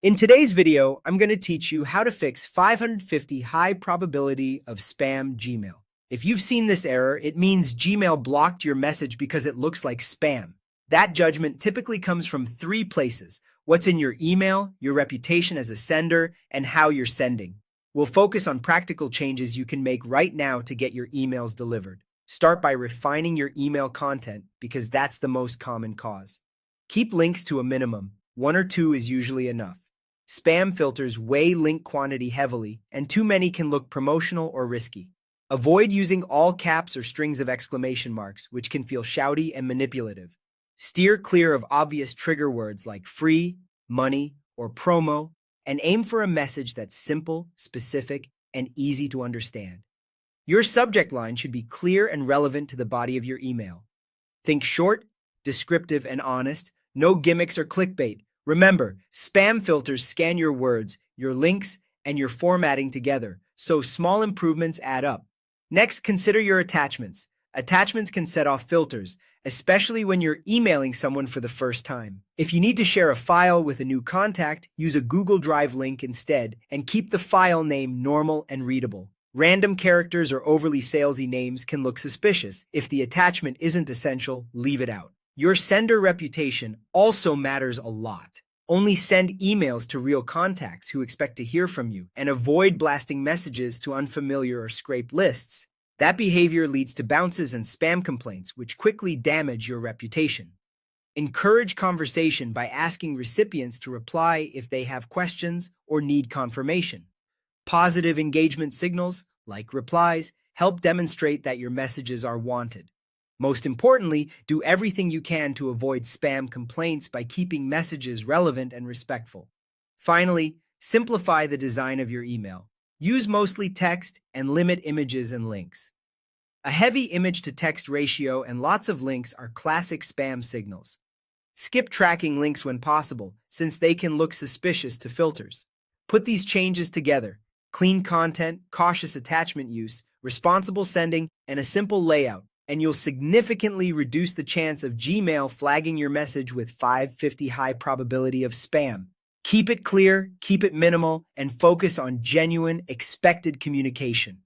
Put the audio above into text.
In today's video, I'm going to teach you how to fix 550 high probability of spam Gmail. If you've seen this error, it means Gmail blocked your message because it looks like spam. That judgment typically comes from three places: what's in your email, your reputation as a sender, and how you're sending. We'll focus on practical changes you can make right now to get your emails delivered. Start by refining your email content because that's the most common cause. Keep links to a minimum. One or two is usually enough. Spam filters weigh link quantity heavily, and too many can look promotional or risky. Avoid using all caps or strings of exclamation marks, which can feel shouty and manipulative. Steer clear of obvious trigger words like free, money, or promo, and aim for a message that's simple, specific, and easy to understand. Your subject line should be clear and relevant to the body of your email. Think short, descriptive, and honest. No gimmicks or clickbait. Remember, spam filters scan your words, your links, and your formatting together, so small improvements add up. Next, consider your attachments. Attachments can set off filters, especially when you're emailing someone for the first time. If you need to share a file with a new contact, use a Google Drive link instead and keep the file name normal and readable. Random characters or overly salesy names can look suspicious. If the attachment isn't essential, leave it out. Your sender reputation also matters a lot. Only send emails to real contacts who expect to hear from you, and avoid blasting messages to unfamiliar or scraped lists. That behavior leads to bounces and spam complaints, which quickly damage your reputation. Encourage conversation by asking recipients to reply if they have questions or need confirmation. Positive engagement signals, like replies, help demonstrate that your messages are wanted. Most importantly, do everything you can to avoid spam complaints by keeping messages relevant and respectful. Finally, simplify the design of your email. Use mostly text and limit images and links. A heavy image-to-text ratio and lots of links are classic spam signals. Skip tracking links when possible, since they can look suspicious to filters. Put these changes together: clean content, cautious attachment use, responsible sending, and a simple layout, and you'll significantly reduce the chance of Gmail flagging your message with 550 high probability of spam. Keep it clear, keep it minimal, and focus on genuine, expected communication.